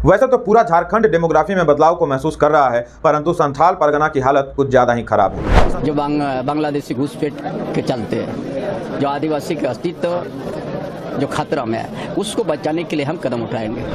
वैसे तो पूरा झारखंड डेमोग्राफी में बदलाव को महसूस कर रहा है, परंतु संथाल परगना की हालत कुछ ज्यादा ही खराब है। जो बांग्लादेशी घुसपैठ के चलते जो आदिवासी के अस्तित्व जो खतरा में है, उसको बचाने के लिए हम कदम उठाएंगे।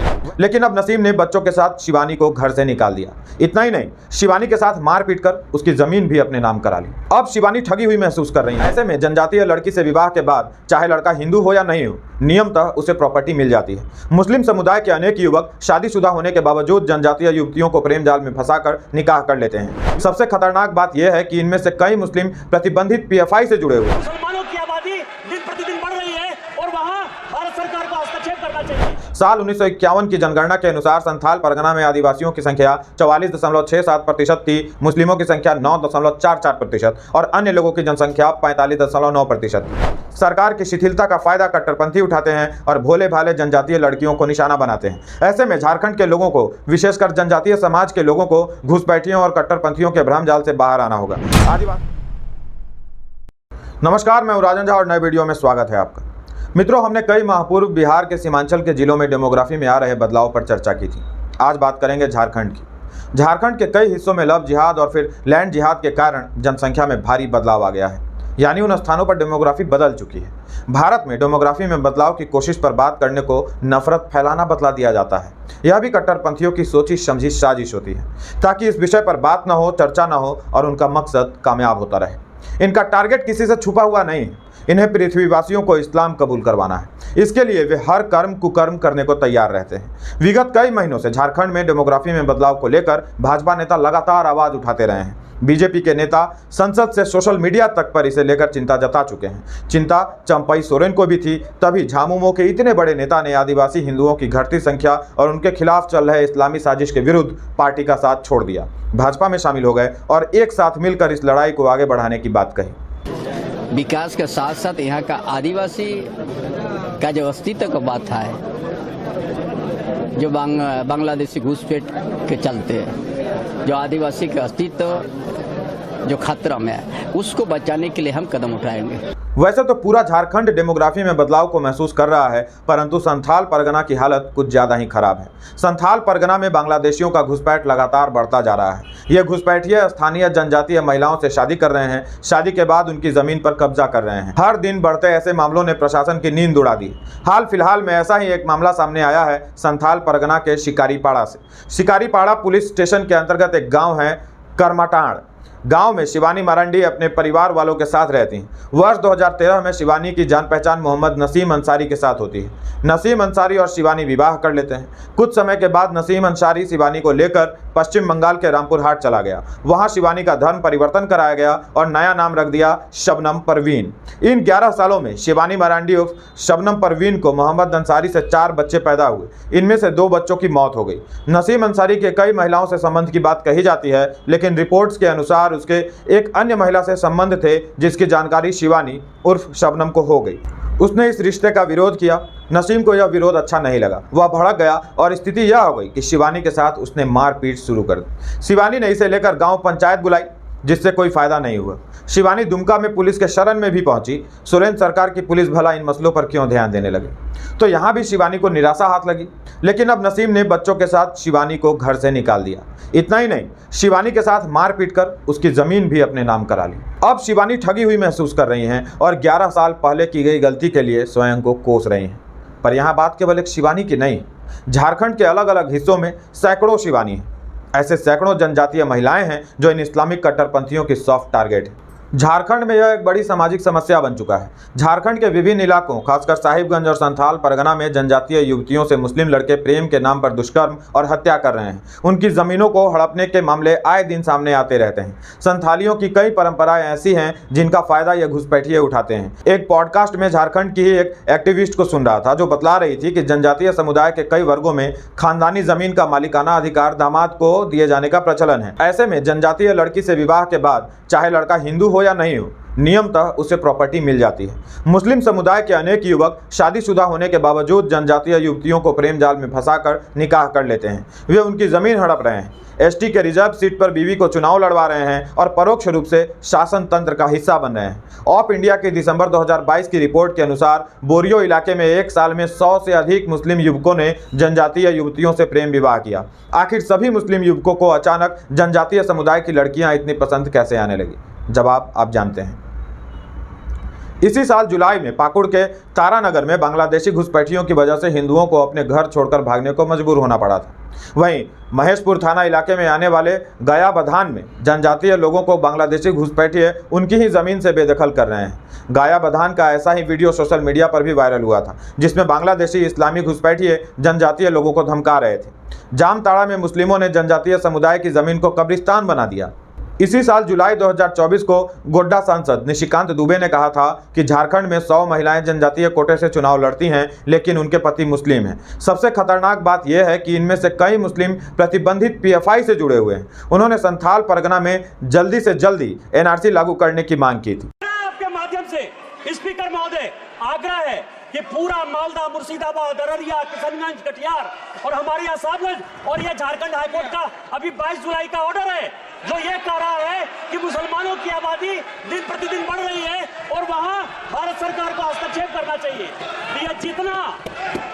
लेकिन अब नसीम ने बच्चों के साथ शिवानी को घर से निकाल दिया। इतना ही नहीं, शिवानी के साथ मार पीट कर उसकी जमीन भी अपने नाम करा ली। अब शिवानी ठगी हुई महसूस कर रही है। ऐसे में जनजातीय लड़की से विवाह के बाद चाहे लड़का हिंदू हो या नहीं हो, नियमतः उसे प्रॉपर्टी मिल जाती है। मुस्लिम समुदाय के अनेक युवक शादीशुदा होने के बावजूद जनजातीय युवतियों को प्रेम जाल में फंसाकर निकाह कर लेते हैं। सबसे खतरनाक बात यह है कि इनमें से कई मुस्लिम प्रतिबंधित PFI से जुड़े हुए हैं। मुसलमानों की आबादी दिन प्रतिदिन बढ़ रही है और वहां भारत सरकार को हस्तक्षेप करना चाहिए। साल 1951 की जनगणना के अनुसार संथाल परगना में आदिवासियों की संख्या 44.67% थी, मुस्लिमों की संख्या 9.44% और अन्य लोगों की जनसंख्या 45.9%। सरकार की शिथिलता का फायदा कट्टरपंथी उठाते हैं और भोले भाले जनजातीय लड़कियों को निशाना बनाते हैं। ऐसे में झारखंड के लोगों को, विशेषकर जनजातीय समाज के लोगों को घुसपैठियों और कट्टरपंथियों के भ्रमजाल से बाहर आना होगा। नमस्कार, मैं राजन झा और नए वीडियो में स्वागत है आपका। मित्रों, हमने कई माह पूर्व बिहार के सीमांचल के जिलों में डेमोग्राफी में आ रहे बदलाव पर चर्चा की थी। आज बात करेंगे झारखंड की। झारखंड के कई हिस्सों में लव जिहाद और फिर लैंड जिहाद के कारण जनसंख्या में भारी बदलाव आ गया है, यानी उन स्थानों पर डेमोग्राफी बदल चुकी है। भारत में डेमोग्राफी में बदलाव की कोशिश पर बात करने को नफरत फैलाना बतला दिया जाता है। यह भी कट्टरपंथियों की सोची समझी साजिश होती है ताकि इस विषय पर बात न हो, चर्चा न हो और उनका मकसद कामयाब होता रहे। इनका टारगेट किसी से छुपा हुआ नहीं है, इन्हें पृथ्वीवासियों को इस्लाम कबूल करवाना है। इसके लिए वे हर कर्म कुकर्म करने को तैयार रहते हैं। विगत कई महीनों से झारखंड में डेमोग्राफी में बदलाव को लेकर भाजपा नेता लगातार आवाज उठाते रहे हैं। बीजेपी के नेता संसद से सोशल मीडिया तक पर इसे लेकर चिंता जता चुके हैं। चिंता चंपई सोरेन को भी थी, तभी झामुमो के इतने बड़े नेता ने आदिवासी हिंदुओं की घटती संख्या और उनके खिलाफ चल रहे इस्लामी साजिश के विरुद्ध पार्टी का साथ छोड़ दिया, भाजपा में शामिल हो गए और एक साथ मिलकर इस लड़ाई को आगे बढ़ाने की बात कही। विकास के साथ साथ यहाँ का आदिवासी का जो अस्तित्व का बात है, जो बांग्लादेशी घुसपैठ के चलते जो आदिवासी का अस्तित्व जो खतरा में है, उसको बचाने के लिए हम कदम उठाएंगे। वैसे तो पूरा झारखंड डेमोग्राफी में बदलाव को महसूस कर रहा है, परंतु संथाल परगना की हालत कुछ ज्यादा ही खराब है। संथाल परगना में बांग्लादेशियों का घुसपैठ लगातार बढ़ता जा रहा है। ये घुसपैठिए स्थानीय जनजातीय महिलाओं से शादी कर रहे हैं, शादी के बाद उनकी जमीन पर कब्जा कर रहे हैं। हर दिन बढ़ते ऐसे मामलों ने प्रशासन की नींद उड़ा दी। हाल फिलहाल में ऐसा ही एक मामला सामने आया है संथाल परगना के शिकारीपाड़ा से। शिकारीपाड़ा पुलिस स्टेशन के अंतर्गत एक गाँव है करमाटाड़। गांव में शिवानी मरांडी अपने परिवार वालों के साथ रहती हैं। वर्ष 2013 में शिवानी की जान पहचान मोहम्मद नसीम अंसारी के साथ होती है। नसीम अंसारी और शिवानी विवाह कर लेते हैं। कुछ समय के बाद नसीम अंसारी शिवानी को लेकर पश्चिम बंगाल के रामपुर हाट चला गया। वहां शिवानी का धर्म परिवर्तन कराया गया और नया नाम रख दिया शबनम परवीन। इन 11 सालों में शिवानी मरांडी उर्फ शबनम परवीन को मोहम्मद अंसारी से 4 बच्चे पैदा हुए। इनमें से 2 बच्चों की मौत हो गई। नसीम अंसारी के कई महिलाओं से संबंध की बात कही जाती है, लेकिन रिपोर्ट्स के अनुसार उसके एक अन्य महिला से संबंध थे जिसकी जानकारी शिवानी उर्फ शबनम को हो गई। उसने इस रिश्ते का विरोध किया। नसीम को यह विरोध अच्छा नहीं लगा, वह भड़क गया और स्थिति यह हो गई कि शिवानी के साथ उसने मारपीट शुरू कर दी। शिवानी ने इसे लेकर गांव पंचायत बुलाई, जिससे कोई फायदा नहीं हुआ। शिवानी दुमका में पुलिस के शरण में भी पहुंची। सोरेन सरकार की पुलिस भला इन मसलों पर क्यों ध्यान देने लगे, तो यहां भी शिवानी को निराशा हाथ लगी। लेकिन अब नसीम ने बच्चों के साथ शिवानी को घर से निकाल दिया। इतना ही नहीं, शिवानी के साथ मार पीट कर उसकी जमीन भी अपने नाम करा ली। अब शिवानी ठगी हुई महसूस कर रही हैं और 11 साल पहले की गई गलती के लिए स्वयं को कोस रही हैं। पर यहाँ बात केवल एक शिवानी की नहीं, झारखंड के अलग अलग हिस्सों में सैकड़ों शिवानी हैं। ऐसे सैकड़ों जनजातीय महिलाएं हैं जो इन इस्लामिक कट्टरपंथियों की सॉफ्ट टारगेट है। झारखंड में यह एक बड़ी सामाजिक समस्या बन चुका है। झारखंड के विभिन्न इलाकों, खासकर साहिबगंज और संथाल परगना में जनजातीय युवतियों से मुस्लिम लड़के प्रेम के नाम पर दुष्कर्म और हत्या कर रहे हैं। उनकी जमीनों को हड़पने के मामले आए दिन सामने आते रहते हैं। संथालियों की कई परंपराएं ऐसी हैं जिनका फायदा ये घुसपैठिए उठाते हैं। एक पॉडकास्ट में झारखंड की ही एक एक्टिविस्ट को सुन रहा था जो बतला रही थी कि जनजातीय समुदाय के कई वर्गों में खानदानी जमीन का मालिकाना अधिकार दामाद को दिए जाने का प्रचलन है। ऐसे में जनजातीय लड़की से विवाह के बाद चाहे लड़का हिंदू हो या नहीं हो, नियमतः उसे प्रॉपर्टी मिल जाती है। मुस्लिम समुदाय के अनेक युवक शादीशुदा होने के बावजूद जनजातीय युवतियों को प्रेम जाल में फंसाकर निकाह कर लेते हैं। वे उनकी जमीन हड़प रहे हैं, एसटी के रिजर्व सीट पर बीवी को चुनाव लड़वा रहे हैं और परोक्ष रूप से शासन तंत्र का हिस्सा बन रहे हैं। ऑफ इंडिया की दिसंबर 2022 की रिपोर्ट के अनुसार बोरियो इलाके में एक साल में 100 से अधिक मुस्लिम युवकों ने जनजातीय युवतियों से प्रेम विवाह किया। आखिर सभी मुस्लिम युवकों को अचानक जनजातीय समुदाय की लड़कियां इतनी पसंद कैसे आने लगी? जवाब आप जानते हैं। इसी साल जुलाई में पाकुड़ के तारानगर में बांग्लादेशी घुसपैठियों की वजह से हिंदुओं को अपने घर छोड़कर भागने को मजबूर होना पड़ा था। वहीं महेशपुर थाना इलाके में आने वाले गया बधान में जनजातीय लोगों को बांग्लादेशी घुसपैठिए उनकी ही जमीन से बेदखल कर रहे हैं। गया बधान का ऐसा ही वीडियो सोशल मीडिया पर भी वायरल हुआ था, जिसमें बांग्लादेशी इस्लामी घुसपैठिए जनजातीय लोगों को धमका रहे थे। जामताड़ा में मुस्लिमों ने जनजातीय समुदाय की जमीन को कब्रिस्तान बना दिया। इसी साल जुलाई 2024 को गोड्डा सांसद निशिकांत दुबे ने कहा था कि झारखंड में 100 महिलाएं जनजातीय कोटे से चुनाव लड़ती हैं, लेकिन उनके पति मुस्लिम हैं। सबसे खतरनाक बात यह है कि इनमें से कई मुस्लिम प्रतिबंधित पीएफआई से जुड़े हुए हैं। उन्होंने संथाल परगना में जल्दी से जल्दी एनआरसी लागू करने की मांग की थी। आपके माध्यम से स्पीकर महोदय आग्रह है कि पूरा मालदा, मुर्शिदाबाद, अररिया, किशनगंज, कटिहार और हमारे यहाँ साहबगंज और यह झारखंड हाईकोर्ट का अभी 22 जुलाई का ऑर्डर है जो ये कह रहा है कि मुसलमानों की आबादी दिन प्रतिदिन बढ़ रही है और वहां भारत सरकार को हस्तक्षेप करना चाहिए। यह जितना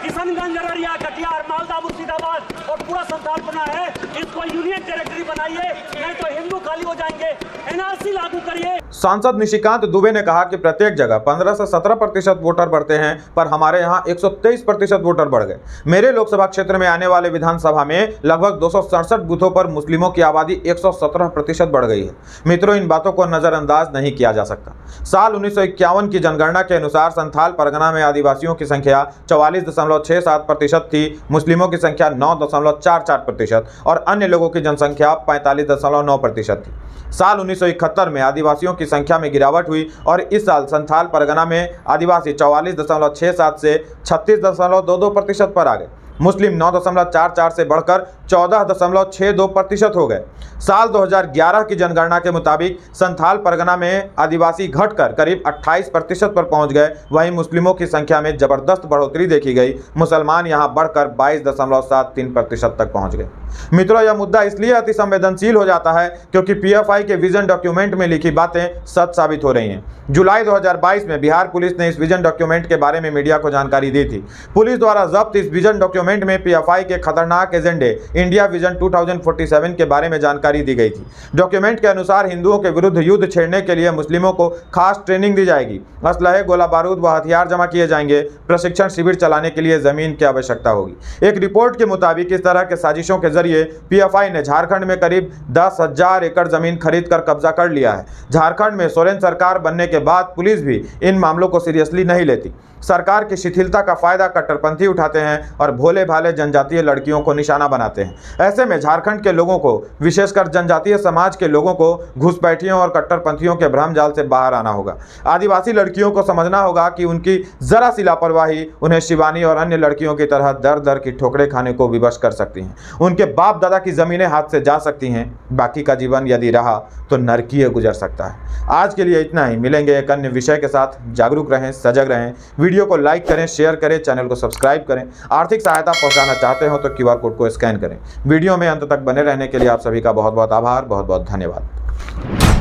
किशनगंज, अररिया, कटिहार, मालदा, मुर्शिदाबाद और पूरा संथाल बना है, इसको यूनियन टेरिटरी बनाइए, नहीं तो हिंदू खाली हो जाएंगे। एनआरसी लागू करिए। सांसद निशिकांत दुबे ने कहा कि प्रत्येक जगह 15 से 17% वोटर बढ़ते हैं, पर हमारे यहाँ 123% वोटर बढ़ गए। मेरे लोकसभा क्षेत्र में आने वाले विधानसभा में लगभग 267 बूथों पर मुस्लिमों की आबादी 117% बढ़ गई है। मित्रों, इन बातों को नजरअंदाज नहीं किया जा सकता। साल 1951 की जनगणना के अनुसार संथाल परगना में आदिवासियों की संख्या 44.67% थी, मुस्लिमों की संख्या 9.44% और अन्य लोगों की जनसंख्या 45.9% थी। साल 1971 में आदिवासियों की संख्या में गिरावट हुई और इस साल संथाल परगना में आदिवासी 44.67 से 36.22% पर आ गए। मुस्लिम 9.44 से बढ़कर 14.62% हो गए। साल 2011 की जनगणना के मुताबिक संथाल परगना में आदिवासी घटकर करीब 28% पर पहुंच गए। वहीं मुस्लिमों की संख्या में जबरदस्त बढ़ोतरी देखी गई। मुसलमान यहां बढ़कर 22.73% तक पहुंच गए। मित्रों, यह मुद्दा इसलिए अति संवेदनशील हो जाता है क्योंकि पीएफआई के विजन डॉक्यूमेंट में लिखी बातें सच साबित हो रही हैं। जुलाई 2022 में बिहार पुलिस ने इस विजन डॉक्यूमेंट के बारे में मीडिया को जानकारी दी थी। पुलिस द्वारा जब्त इस विजन डॉक्यूमेंट में पीएफआई के खतरनाक एजेंडे इंडिया विजन 2047 के बारे में जानकारी दी गई थी। डॉक्यूमेंट के अनुसार हिंदुओं के विरुद्ध युद्ध छेड़ने के लिए मुस्लिमों को खास ट्रेनिंग दी जाएगी, असलहे, गोला बारूद व हथियार जमा किए जाएंगे, प्रशिक्षण शिविर चलाने के लिए जमीन की आवश्यकता होगी। एक रिपोर्ट के मुताबिक इस तरह के साजिशों के जरिए पीएफआई ने झारखंड में करीब 10,000 एकड़ जमीन खरीद कर कब्जा कर लिया है। झारखंड में सोरेन सरकार बनने के बाद पुलिस भी इन मामलों को सीरियसली नहीं लेती। सरकार की शिथिलता का फायदा कट्टरपंथी उठाते हैं और भोले भाले जनजातीय लड़कियों को निशाना बनाते हैं। ऐसे में झारखंड के लोगों को, विशेषकर जनजातीय समाज के लोगों को घुसपैठियों और कट्टरपंथियों के भ्रम जाल से बाहर आना होगा। आदिवासी लड़कियों को समझना होगा कि उनकी जरा सी लापरवाही उन्हें शिवानी और अन्य लड़कियों की तरह दर दर की ठोकरें खाने को विवश कर सकती हैं। उनके बाप दादा की जमीनें हाथ से जा सकती हैं। बाकी का जीवन यदि रहा तो नरकीय गुजर सकता है। आज के लिए इतना ही। मिलेंगे एक अन्य विषय के साथ। जागरूक रहें, सजग रहें। वीडियो को लाइक करें, शेयर करें, चैनल को सब्सक्राइब करें। आर्थिक सहायता पहुंचाना चाहते हो तो क्यूआर कोड को स्कैन करें। वीडियो में अंत तक बने रहने के लिए आप सभी का बहुत बहुत आभार, बहुत बहुत धन्यवाद।